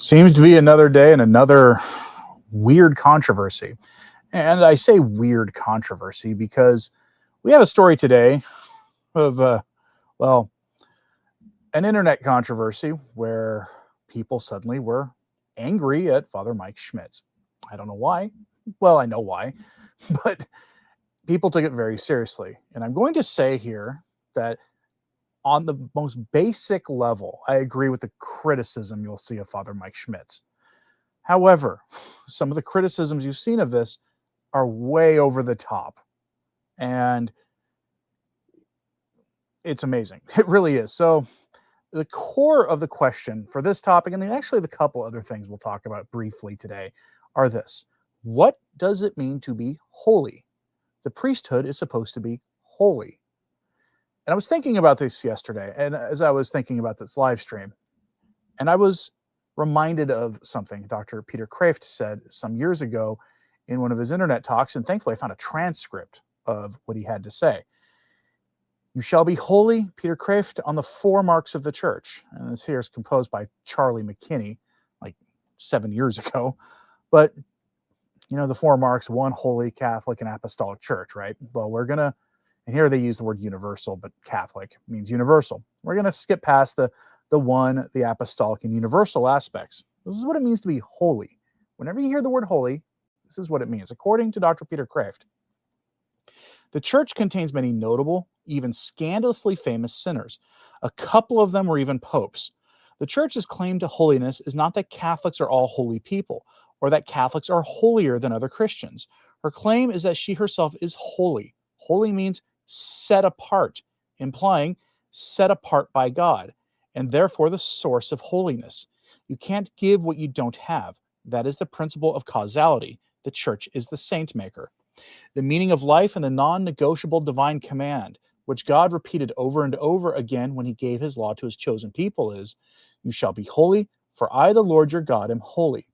Seems to be another day and another weird controversy. And I say weird controversy because we have a story today of, well, an internet controversy where people suddenly were angry at Father Mike Schmitz. I don't know why. Well, I know why, but people took it very seriously. And I'm going to say here that on the most basic level, I agree with the criticism you'll see of Father Mike Schmitz. However, some of the criticisms you've seen of this are way over the top. And it's amazing. It really is. So the core of the question for this topic, and then actually the couple other things we'll talk about briefly today, are this. What does it mean to be holy? The priesthood is supposed to be holy. And I was thinking about this yesterday, and as I was thinking about this live stream, and I was reminded of something Dr. Peter Kraft said some years ago in one of his internet talks, and thankfully I found a transcript of what he had to say. You shall be holy, Peter Kraft, on the 4 marks of the church. And this here is composed by Charlie McKinney, like 7 years ago. But, you know, the 4 marks, 1, holy, Catholic, and apostolic church, right? Well, we're going to, and here they use the word universal, but Catholic means universal. We're going to skip past the 1, the apostolic, and universal aspects. This is what it means to be holy. Whenever you hear the word holy, this is what it means. According to Dr. Peter Kraft, the church contains many notable, even scandalously famous sinners. A couple of them were even popes. The church's claim to holiness is not that Catholics are all holy people, or that Catholics are holier than other Christians. Her claim is that she herself is holy. Holy means set apart, implying set apart by God, and therefore the source of holiness. You can't give what you don't have. That is the principle of causality. The church is the saint maker. The meaning of life and the non-negotiable divine command, which God repeated over and over again when he gave his law to his chosen people, is, you shall be holy, for I, the Lord your God, am holy.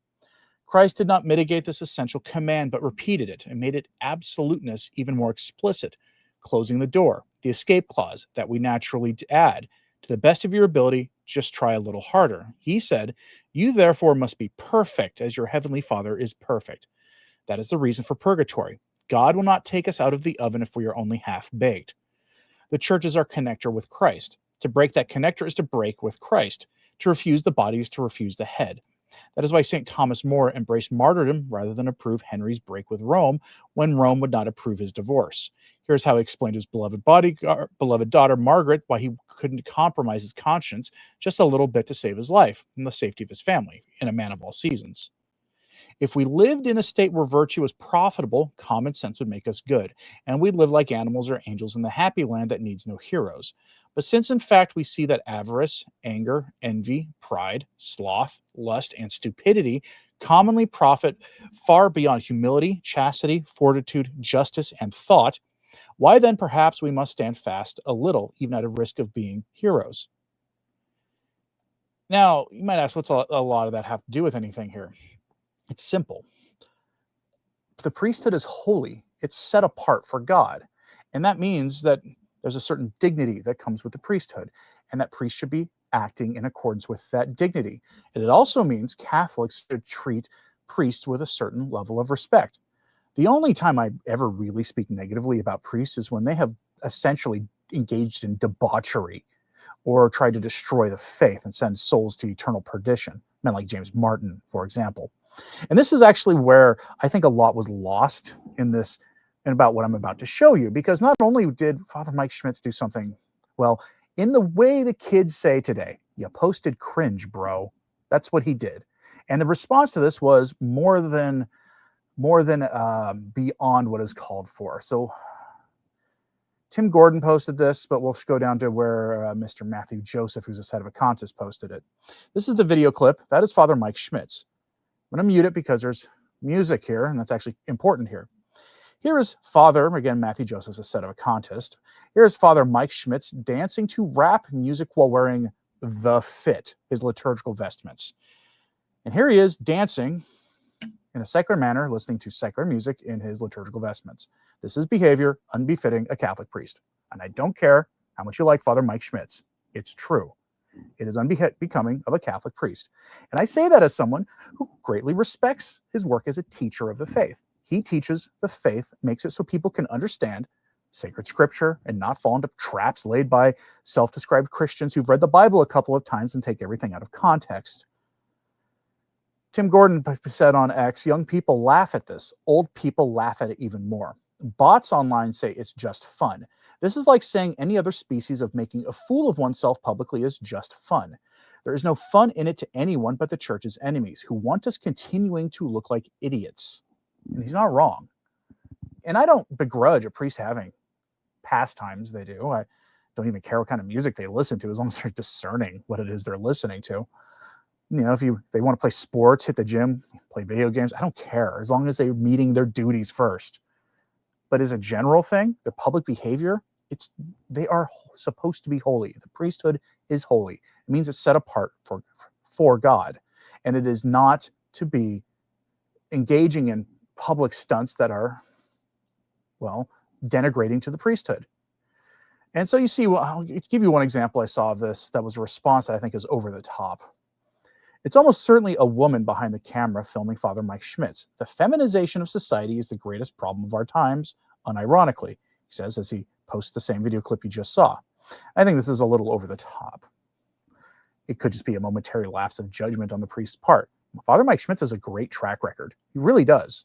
Christ did not mitigate this essential command, but repeated it and made it absoluteness even more explicit, closing the door, the escape clause that we naturally add. To the best of your ability, just try a little harder. He said, you therefore must be perfect as your heavenly Father is perfect. That is the reason for purgatory. God will not take us out of the oven if we are only half-baked. The church is our connector with Christ. To break that connector is to break with Christ. To refuse the body is to refuse the head. That is why St. Thomas More embraced martyrdom rather than approve Henry's break with Rome when Rome would not approve his divorce. Here's how he explained his beloved daughter Margaret why he couldn't compromise his conscience just a little bit to save his life and the safety of his family in A Man of All Seasons. If we lived in a state where virtue was profitable, common sense would make us good, and we'd live like animals or angels in the happy land that needs no heroes. But since in fact we see that avarice, anger, envy, pride, sloth, lust, and stupidity commonly profit far beyond humility, chastity, fortitude, justice, and thought, why then perhaps we must stand fast a little, even at a risk of being heroes. Now, you might ask, what's a lot of that have to do with anything here? It's simple. The priesthood is holy. It's set apart for God. And that means that there's a certain dignity that comes with the priesthood, and that priests should be acting in accordance with that dignity. And it also means Catholics should treat priests with a certain level of respect. The only time I ever really speak negatively about priests is when they have essentially engaged in debauchery or tried to destroy the faith and send souls to eternal perdition. Men like James Martin, for example. And this is actually where I think a lot was lost in this and about what I'm about to show you, because not only did Father Mike Schmitz do something, well, in the way the kids say today, you posted cringe, bro. That's what he did. And the response to this was more than beyond what is called for. So Tim Gordon posted this, but we'll go down to where Mr. Matthew Joseph, who's a sedevacantist, posted it. This is the video clip. That is Father Mike Schmitz. I'm going to mute it because there's music here, and that's actually important here. Here is Father, again, Matthew Joseph's a sedevacantist. Here is Father Mike Schmitz dancing to rap music while wearing the fit, his liturgical vestments. And here he is dancing in a secular manner, listening to secular music in his liturgical vestments. This is behavior unbefitting a Catholic priest. And I don't care how much you like Father Mike Schmitz. It's true. It is unbecoming of a Catholic priest. And I say that as someone who greatly respects his work as a teacher of the faith. He teaches the faith, makes it so people can understand sacred scripture and not fall into traps laid by self-described Christians who've read the Bible a couple of times and take everything out of context. Tim Gordon said on X, young people laugh at this. Old people laugh at it even more. Bots online say it's just fun. This is like saying any other species of making a fool of oneself publicly is just fun. There is no fun in it to anyone but the church's enemies, who want us continuing to look like idiots. And he's not wrong. And I don't begrudge a priest having pastimes they do. I don't even care what kind of music they listen to, as long as they're discerning what it is they're listening to. You know, if they want to play sports, hit the gym, play video games, I don't care, as long as they're meeting their duties first. But as a general thing, their public behavior, they are supposed to be holy. The priesthood is holy. It means it's set apart for God. And it is not to be engaging in public stunts that are, well, denigrating to the priesthood. And so you see, well, I'll give you one example I saw of this that was a response that I think is over the top. It's almost certainly a woman behind the camera filming Father Mike Schmitz. The feminization of society is the greatest problem of our times, unironically, he says as he posts the same video clip you just saw. I think this is a little over the top. It could just be a momentary lapse of judgment on the priest's part. Father Mike Schmitz has a great track record. He really does.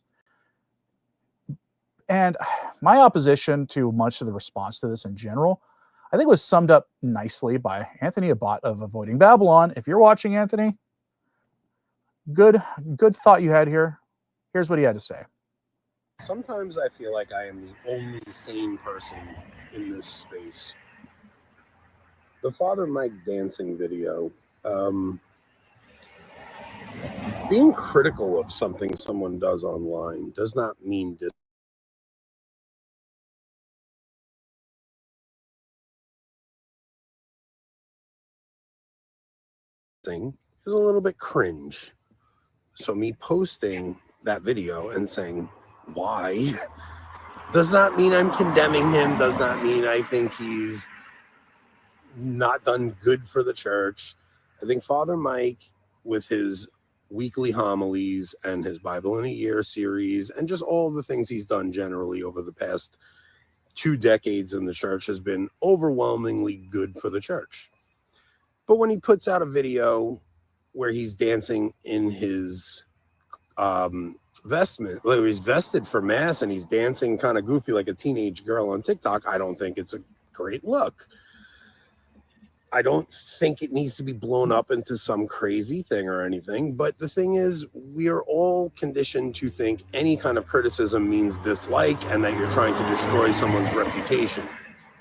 And my opposition to much of the response to this in general, I think was summed up nicely by Anthony Abbott of Avoiding Babylon. If you're watching, Anthony, good thought you had here. Here's what he had to say. Sometimes I feel like I am the only sane person in this space. The Father Mike dancing video, being critical of something someone does online does not mean is a little bit cringe. So me posting that video and saying why does not mean I'm condemning him, does not mean I think he's not done good for the church. I think Father Mike, with his weekly homilies and his Bible in a Year series and just all the things he's done generally over the past 2 decades in the church, has been overwhelmingly good for the church. But when he puts out a video where he's dancing in his vestment, where he's vested for mass and he's dancing kind of goofy like a teenage girl on TikTok, I don't think it's a great look. I don't think it needs to be blown up into some crazy thing or anything. But the thing is, we are all conditioned to think any kind of criticism means dislike and that you're trying to destroy someone's reputation.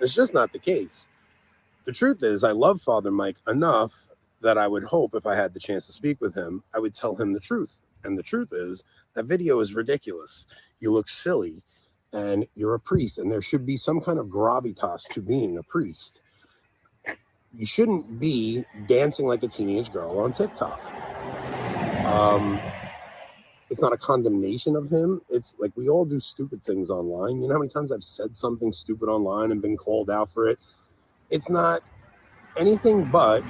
It's just not the case. The truth is, I love Father Mike enough that I would hope if I had the chance to speak with him, I would tell him the truth. And the truth is, that video is ridiculous. You look silly and you're a priest, and there should be some kind of gravitas to being a priest. You shouldn't be dancing like a teenage girl on TikTok. It's not a condemnation of him. It's like we all do stupid things online. You know how many times I've said something stupid online and been called out for it? It's not anything but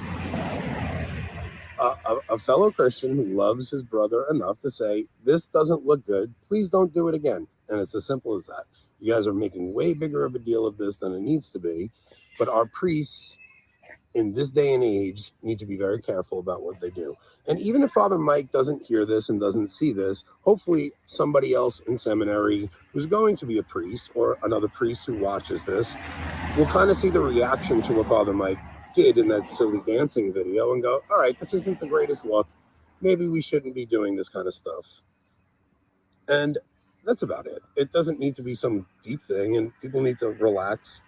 a fellow Christian who loves his brother enough to say, this doesn't look good. Please don't do it again. And it's as simple as that. You guys are making way bigger of a deal of this than it needs to be. But our priests in this day and age need to be very careful about what they do. And even if Father Mike doesn't hear this and doesn't see this, hopefully somebody else in seminary who's going to be a priest or another priest who watches this will kind of see the reaction to what Father Mike did in that silly dancing video and go, all right, this isn't the greatest look. Maybe we shouldn't be doing this kind of stuff. And that's about it. It doesn't need to be some deep thing, and people need to relax.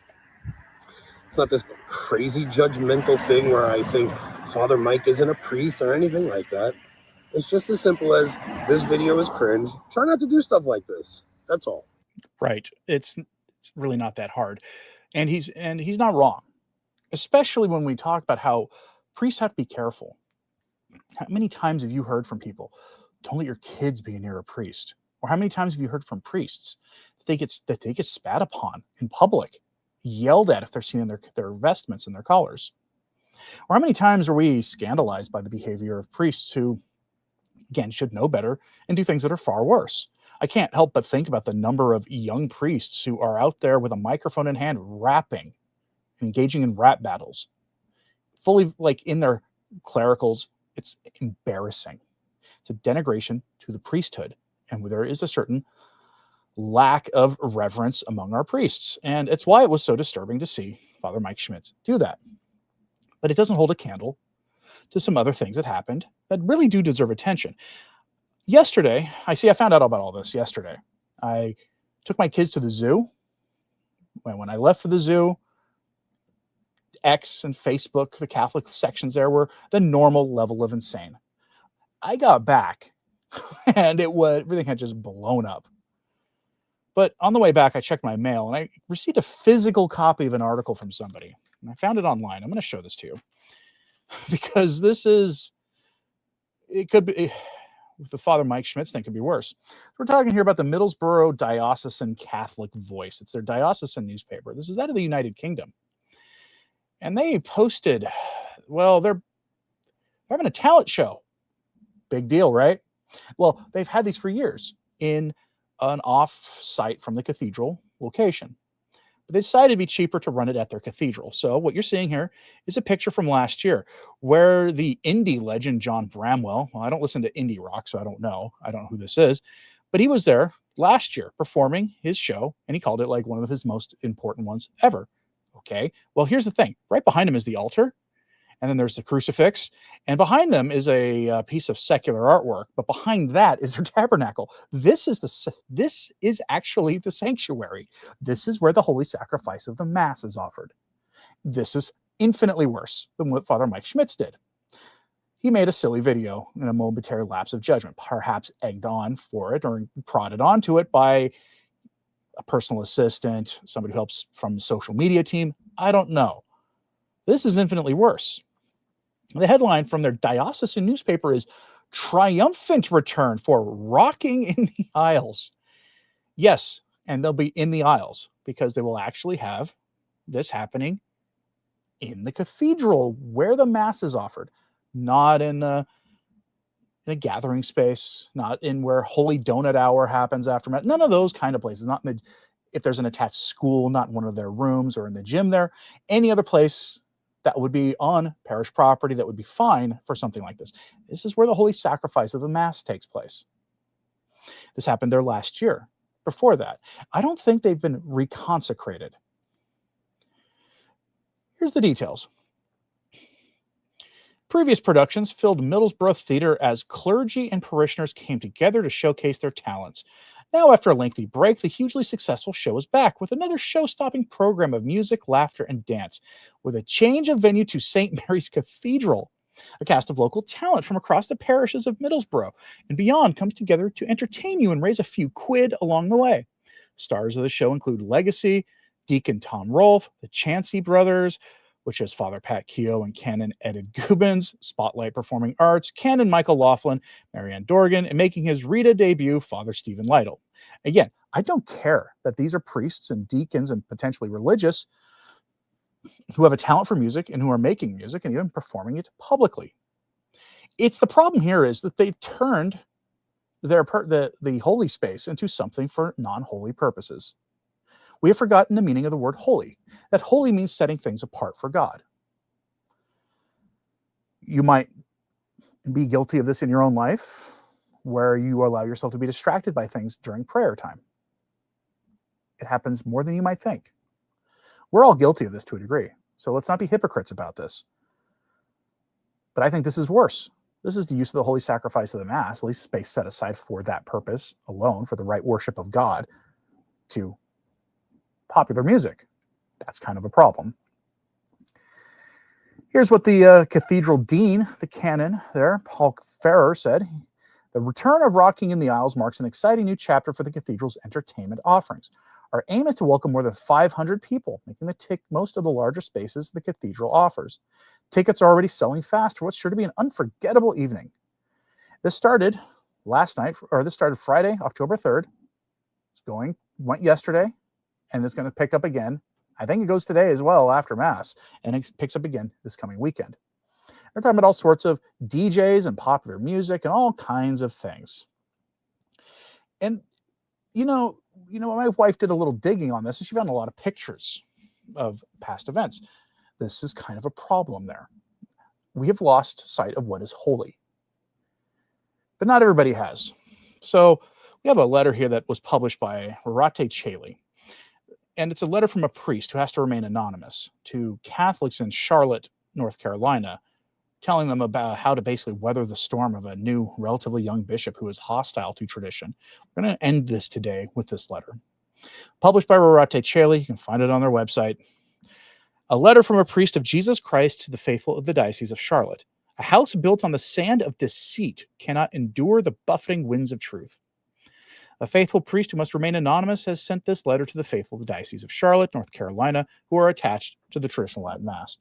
It's not this crazy judgmental thing where I think Father Mike isn't a priest or anything like that. It's just as simple as this video is cringe. Try not to do stuff like this. That's all. Right. It's really not that hard. And he's not wrong. Especially when we talk about how priests have to be careful. How many times have you heard from people, don't let your kids be near a priest? Or how many times have you heard from priests that they get spat upon in public, yelled at if they're seen in their vestments and their collars? Or how many times are we scandalized by the behavior of priests who, again, should know better and do things that are far worse? I can't help but think about the number of young priests who are out there with a microphone in hand rapping, engaging in rap battles, fully like in their clericals. It's embarrassing. It's a denigration to the priesthood. And there is a certain lack of reverence among our priests. And it's why it was so disturbing to see Father Mike Schmitz do that. But it doesn't hold a candle to some other things that happened that really do deserve attention. Yesterday, I found out about all this yesterday. I took my kids to the zoo. When I left for the zoo, X and Facebook, the Catholic sections there were the normal level of insane. I got back and everything had just blown up. But on the way back, I checked my mail and I received a physical copy of an article from somebody. And I found it online. I'm going to show this to you because it could be, the Father Mike Schmitz thing could be worse. We're talking here about the Middlesbrough Diocesan Catholic Voice. It's their diocesan newspaper. This is out of the United Kingdom. And they posted, well, they're having a talent show. Big deal, right? Well, they've had these for years in an off-site from the cathedral location. But they decided it'd be cheaper to run it at their cathedral. So what you're seeing here is a picture from last year where the indie legend John Bramwell, well, I don't listen to indie rock, so I don't know who this is, but he was there last year performing his show, and he called it like one of his most important ones ever. Okay, well, here's the thing. Right behind him is the altar, and then there's the crucifix, and behind them is a piece of secular artwork, but behind that is their tabernacle. This is actually the sanctuary. This is where the holy sacrifice of the Mass is offered. This is infinitely worse than what Father Mike Schmitz did. He made a silly video in a momentary lapse of judgment, perhaps egged on for it or prodded onto it by a personal assistant, somebody who helps from the social media team. I don't know. This is infinitely worse. The headline from their diocesan newspaper is "Triumphant Return for Rocking in the Aisles." Yes, and they'll be in the aisles because they will actually have this happening in the cathedral where the Mass is offered, not in a gathering space, not in where Holy Donut Hour happens after Mass. None of those kind of places. Not in if there's an attached school, not in one of their rooms or in the gym there. Any other place that would be on parish property that would be fine for something like this. This is where the holy sacrifice of the Mass takes place. This happened there last year. Before that, I don't think they've been reconsecrated. Here's the details. Previous productions filled Middlesbrough Theatre as clergy and parishioners came together to showcase their talents. Now, after a lengthy break, the hugely successful show is back with another show-stopping program of music, laughter, and dance, with a change of venue to St. Mary's Cathedral. A cast of local talent from across the parishes of Middlesbrough and beyond comes together to entertain you and raise a few quid along the way. Stars of the show include Legacy, Deacon Tom Rolfe, the Chancey Brothers, which is Father Pat Keogh and Canon Edith Gubbins, Spotlight Performing Arts, Canon Michael Laughlin, Marianne Dorgan, and making his Rita debut, Father Stephen Lytle. Again, I don't care that these are priests and deacons and potentially religious who have a talent for music and who are making music and even performing it publicly. It's the problem here is that they've turned the holy space into something for non-holy purposes. We have forgotten the meaning of the word holy. That holy means setting things apart for God. You might be guilty of this in your own life, where you allow yourself to be distracted by things during prayer time. It happens more than you might think. We're all guilty of this to a degree, so let's not be hypocrites about this. But I think this is worse. This is the use of the holy sacrifice of the Mass, at least space set aside for that purpose alone, for the right worship of God, to popular music. That's kind of a problem. Here's what the cathedral dean, the canon there, Paul Ferrer, said. The return of Rocking in the Aisles marks an exciting new chapter for the cathedral's entertainment offerings. Our aim is to welcome more than 500 people, making the most of the larger spaces the cathedral offers. Tickets are already selling fast for what's sure to be an unforgettable evening. This started Friday, October 3rd. Went yesterday, and it's going to pick up again I think it goes today as well after Mass, and it picks up again this coming weekend. They're talking about all sorts of DJs and popular music and all kinds of things. And my wife did a little digging on this, and she found a lot of pictures of past events. This is kind of a problem there. We have lost sight of what is holy. But not everybody has. So we have a letter here that was published by Rorate Chaley. And it's a letter from a priest who has to remain anonymous to Catholics in Charlotte, North Carolina, telling them about how to basically weather the storm of a new, relatively young bishop who is hostile to tradition. We're going to end this today with this letter. Published by Rorate Chaley, you can find it on their website. A letter from a priest of Jesus Christ to the faithful of the Diocese of Charlotte. A house built on the sand of deceit cannot endure the buffeting winds of truth. A faithful priest who must remain anonymous has sent this letter to the faithful of the Diocese of Charlotte, North Carolina, who are attached to the traditional Latin Mass.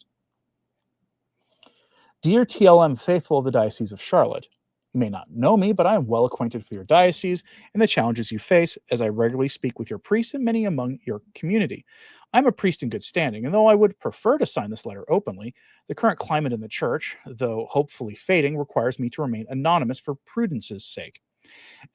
Dear TLM faithful of the Diocese of Charlotte, you may not know me, but I am well acquainted with your diocese and the challenges you face, as I regularly speak with your priests and many among your community. I'm a priest in good standing, and though I would prefer to sign this letter openly, the current climate in the Church, though hopefully fading, requires me to remain anonymous for prudence's sake.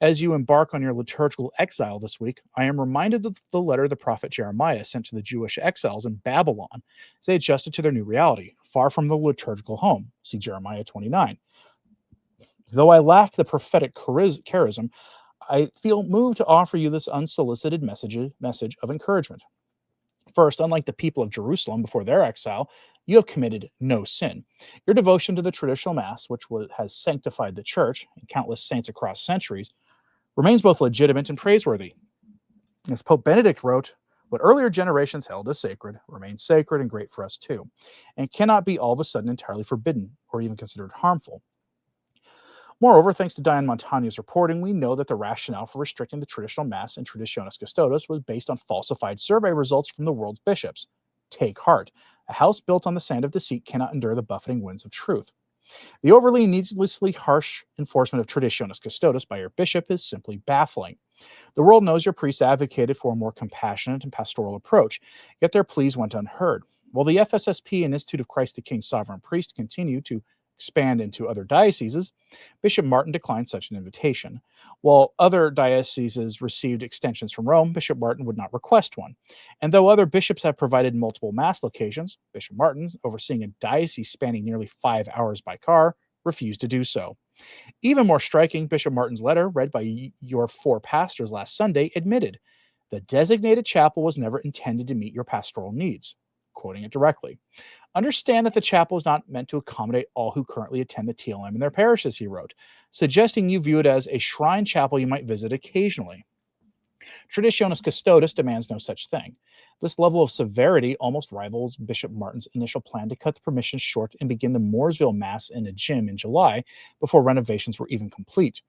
As you embark on your liturgical exile this week, I am reminded of the letter the prophet Jeremiah sent to the Jewish exiles in Babylon as they adjusted to their new reality, far from the liturgical home. See Jeremiah 29. Though I lack the prophetic charism, I feel moved to offer you this unsolicited message of encouragement. First, unlike the people of Jerusalem before their exile, you have committed no sin. Your devotion to the traditional Mass, which has sanctified the Church and countless saints across centuries, remains both legitimate and praiseworthy. As Pope Benedict wrote, what earlier generations held as sacred remains sacred and great for us too, and cannot be all of a sudden entirely forbidden or even considered harmful. Moreover, thanks to Diane Montagne's reporting, we know that the rationale for restricting the traditional Mass and Traditionis Custodes was based on falsified survey results from the world's bishops. Take heart. A house built on the sand of deceit cannot endure the buffeting winds of truth. The overly needlessly harsh enforcement of Traditionis Custodes by your bishop is simply baffling. The world knows your priests advocated for a more compassionate and pastoral approach, yet their pleas went unheard. While the FSSP and Institute of Christ the King Sovereign Priest continue to expand into other dioceses, Bishop Martin declined such an invitation. While other dioceses received extensions from Rome, Bishop Martin would not request one. And though other bishops have provided multiple Mass locations, Bishop Martin, overseeing a diocese spanning nearly 5 hours by car, refused to do so. Even more striking, Bishop Martin's letter, read by your 4 pastors last Sunday, admitted, the designated chapel was never intended to meet your pastoral needs. Quoting it directly. Understand that the chapel is not meant to accommodate all who currently attend the TLM in their parishes, he wrote, suggesting you view it as a shrine chapel you might visit occasionally. Traditionis Custodes demands no such thing. This level of severity almost rivals Bishop Martin's initial plan to cut the permissions short and begin the Mooresville Mass in a gym in July before renovations were even complete.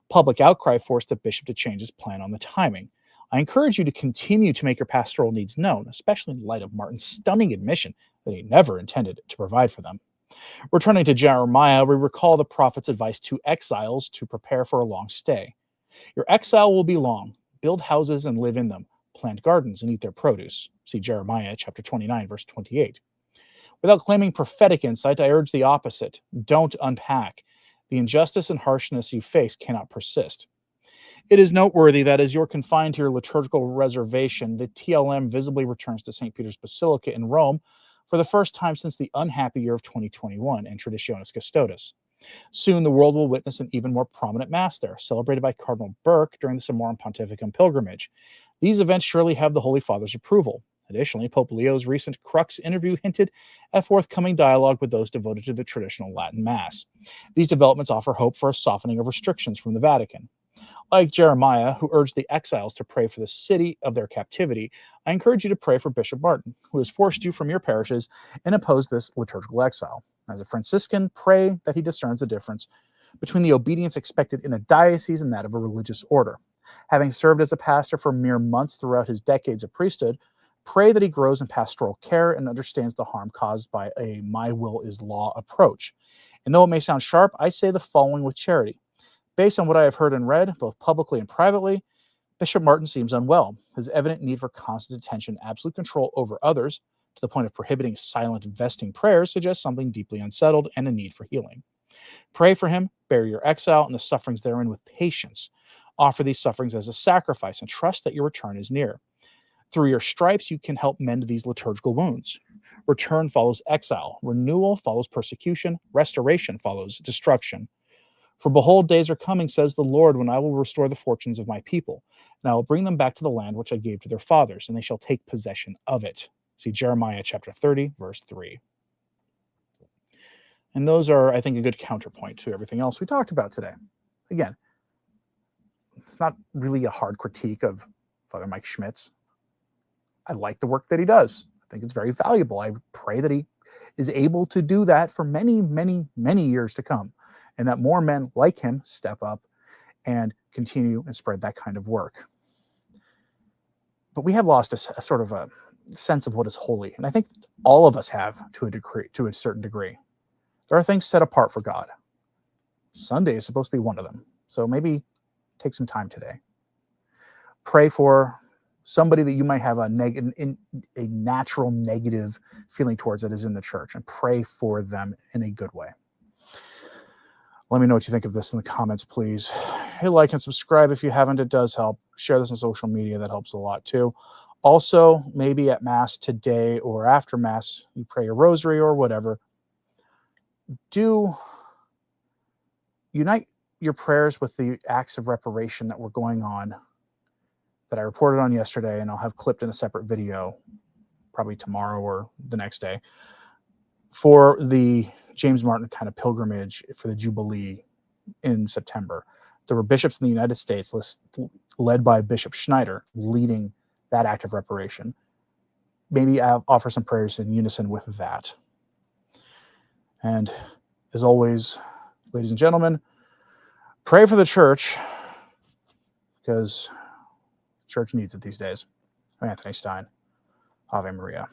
Public outcry forced the bishop to change his plan on the timing. I encourage you to continue to make your pastoral needs known, especially in light of Martin's stunning admission that he never intended to provide for them. Returning to Jeremiah, we recall the prophet's advice to exiles to prepare for a long stay. Your exile will be long. Build houses and live in them. Plant gardens and eat their produce. See Jeremiah chapter 29, verse 28. Without claiming prophetic insight, I urge the opposite. Don't unpack. The injustice and harshness you face cannot persist. It is noteworthy that as you're confined to your liturgical reservation, the TLM visibly returns to St. Peter's Basilica in Rome for the first time since the unhappy year of 2021 and Traditionis Custodes. Soon the world will witness an even more prominent Mass there, celebrated by Cardinal Burke during the Summorum Pontificum pilgrimage. These events surely have the Holy Father's approval. Additionally, Pope Leo's recent Crux interview hinted at forthcoming dialogue with those devoted to the traditional Latin Mass. These developments offer hope for a softening of restrictions from the Vatican. Like Jeremiah, who urged the exiles to pray for the city of their captivity, I encourage you to pray for Bishop Martin, who has forced you from your parishes and imposed this liturgical exile. As a Franciscan, pray that he discerns the difference between the obedience expected in a diocese and that of a religious order. Having served as a pastor for mere months throughout his decades of priesthood, pray that he grows in pastoral care and understands the harm caused by a my will is law approach. And though it may sound sharp, I say the following with charity. Based on what I have heard and read, both publicly and privately, Bishop Martin seems unwell. His evident need for constant attention, absolute control over others, to the point of prohibiting silent vesting prayers, suggests something deeply unsettled and a need for healing. Pray for him, bear your exile and the sufferings therein with patience. Offer these sufferings as a sacrifice and trust that your return is near. Through your stripes, you can help mend these liturgical wounds. Return follows exile. Renewal follows persecution. Restoration follows destruction. For behold, days are coming, says the Lord, when I will restore the fortunes of my people, and I will bring them back to the land which I gave to their fathers, and they shall take possession of it. See Jeremiah chapter 30, verse 3. And those are, I think, a good counterpoint to everything else we talked about today. Again, it's not really a hard critique of Father Mike Schmitz. I like the work that he does. I think it's very valuable. I pray that he is able to do that for many, many, many years to come, and that more men like him step up and continue and spread that kind of work. But we have lost a sort of a sense of what is holy, and I think all of us have to a certain degree. There are things set apart for God. Sunday is supposed to be one of them, so maybe take some time today. Pray for somebody that you might have a natural negative feeling towards that is in the church, and pray for them in a good way. Let me know what you think of this in the comments, please. Hit like and subscribe if you haven't. It does help. Share this on social media. That helps a lot too. Also, maybe at Mass today or after Mass, you pray a rosary or whatever. Do unite your prayers with the acts of reparation that were going on that I reported on yesterday, and I'll have clipped in a separate video, probably tomorrow or the next day, for the James Martin kind of pilgrimage for the Jubilee in September. There were bishops in the United States, led by Bishop Schneider, leading that act of reparation. Maybe I'll offer some prayers in unison with that. And as always, ladies and gentlemen, pray for the church, because church needs it these days. I'm Anthony Stine. Ave Maria.